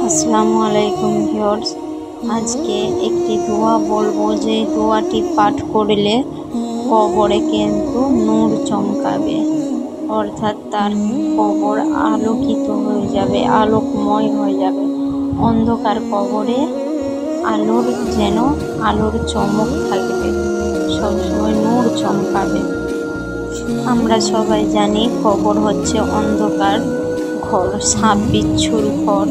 আসসালামু আলাইকুম ভিউয়ার্স। আজকে একটি দোয়া বলবো, যে দোয়াটি পাঠ করলে কবরে কিন্তু নূর চমকাবে, অর্থাৎ তার কবর আলোকিত হয়ে যাবে, আলোকময় হয়ে যাবে। অন্ধকার কবরে আলোর চমক থাকবে, সবসময় নূর চমকাবে। আমরা সবাই জানি কবর হচ্ছে অন্ধকার ঘর, সাপ বিচ্ছুর ঘর,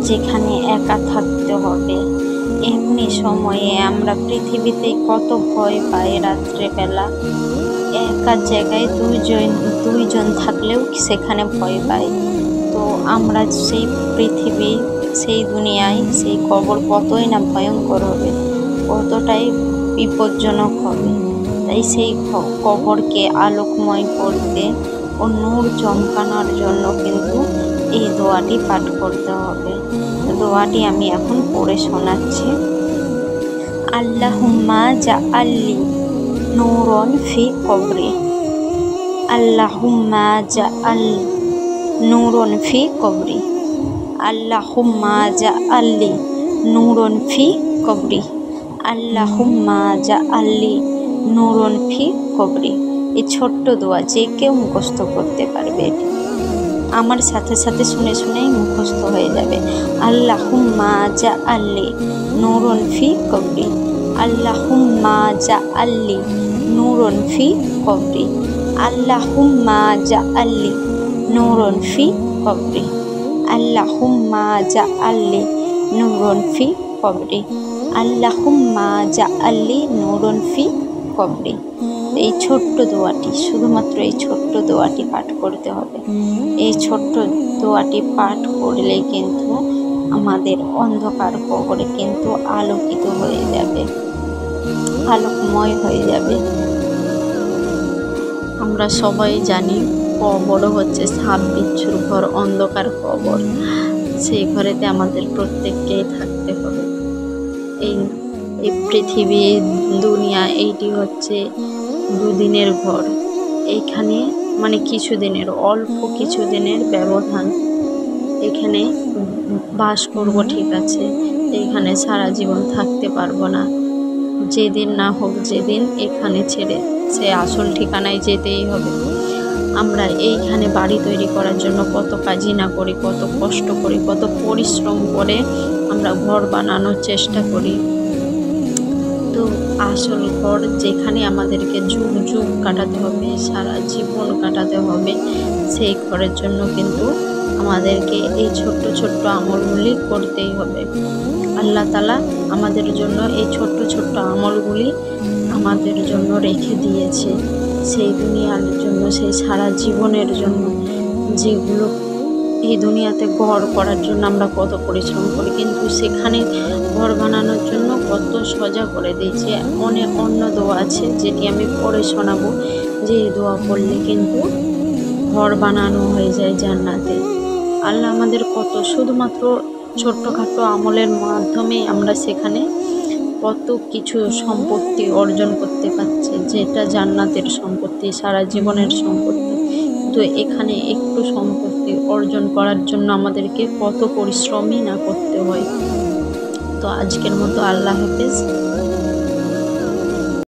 যেখানে একা থাকতে হবে। এমনি সময়ে আমরা পৃথিবীতে কত ভয় পাই। রাত্রেবেলা একা জায়গায় দুইজন থাকলেও সেখানে ভয় পাই। তো আমরা সেই দুনিয়ায় সেই কবর কতই না ভয়ঙ্কর হবে, কতটাই বিপজ্জনক হবে। তাই সেই কবরকে আলোকময় করতে ও নূর চমকানোর জন্য কিন্তু এই দোয়াটি পাঠ করতে হবে। দোয়াটি আমি এখন পড়ে শোনাচ্ছি। আল্লাহুম্মা জাআল্লি নূরন ফি কবরি, আল্লাহুম্মা জাআল নূরন ফি কবরি, আল্লাহুম্মা জাআল্লি নূরন ফি কবরি, আল্লাহুম্মা জাআল্লি নূরন ফি কবরি। এই ছোট্ট দোয়া যে কেউ মুখস্থ করতে পারবে, আমার সাথে সাথে শুনে শুনেই মুখস্থ হয়ে যাবে। আল্লাহুম্মা জাআল্লি নূরন ফি কবরি, আল্লাহুম্মা জাআল্লি নূরন ফি কবরি, আল্লাহুম্মা জাআল্লি নূরন ফি কবরি, আল্লাহুম্মা জাআল্লি নূরন ফি কবরি, আল্লাহুম্মা জাআল্লি নূরন ফি কবরি। এই ছোট্ট দোয়াটি, শুধুমাত্র এই ছোট্ট দোয়াটি পাঠ করতে হবে। এই ছোট্ট দোয়াটি পাঠ করলে কিন্তু আমাদের অন্ধকার কবরে কিন্তু আলোকিত হয়ে যাবে, আলোকময় হয়ে যাবে। আমরা সবাই জানি কবর হচ্ছে সাপ বিচ্ছুর ঘর, অন্ধকার কবর। সেই ঘরেতে আমাদের প্রত্যেককেই থাকতে হবে। এই পৃথিবী, দুনিয়া, এইটি হচ্ছে দুদিনের ঘর। এইখানে অল্প কিছুদিনের ব্যবধান। এখানে বাস করব ঠিক আছে, এইখানে সারা জীবন থাকতে পারবো না। যেদিন না হোক যেদিন এখানে ছেড়ে সে আসল ঠিকানায় যেতেই হবে। আমরা এইখানে বাড়ি তৈরি করার জন্য কত কাজই না করি, কত কষ্ট করি, কত পরিশ্রম করে আমরা ঘর বানানোর চেষ্টা করি। তো আসল ঘর যেখানে আমাদেরকে যুগ যুগ কাটাতে হবে, সারা জীবন কাটাতে হবে, সেই ঘরের জন্য কিন্তু আমাদেরকে এই ছোট্ট ছোট্ট আমলগুলি করতেই হবে। আল্লাহ তাআলা আমাদের জন্য এই ছোট্ট ছোট্ট আমলগুলি আমাদের জন্য রেখে দিয়েছে, সেই দুনিয়ার জন্য, সেই সারা জীবনের জন্য, যেগুলো এই দুনিয়াতে ঘর করার জন্য আমরা কত পরিশ্রম করি, কিন্তু সেখানে ঘর বানানোর জন্য কত সোজা করে দিয়েছে। অন্য দোয়া আছে যেটি আমি পড়ে শোনাবো, যে এই দোয়া পড়লে কিন্তু ঘর বানানো হয়ে যায় জান্নাতে। আল্লাহ আমাদের কত শুধুমাত্র ছোট্টখাটো আমলের মাধ্যমে আমরা সেখানে কত কিছু সম্পত্তি অর্জন করতে পারছে, যেটা জান্নাতের সম্পত্তি, সারা জীবনের সম্পত্তি। তো এখানে একটু সম্পত্তি অর্জন করার জন্য আমাদেরকে কত পরিশ্রমই না করতে হয়। তো আজকের মতো আল্লাহ হাফেজ।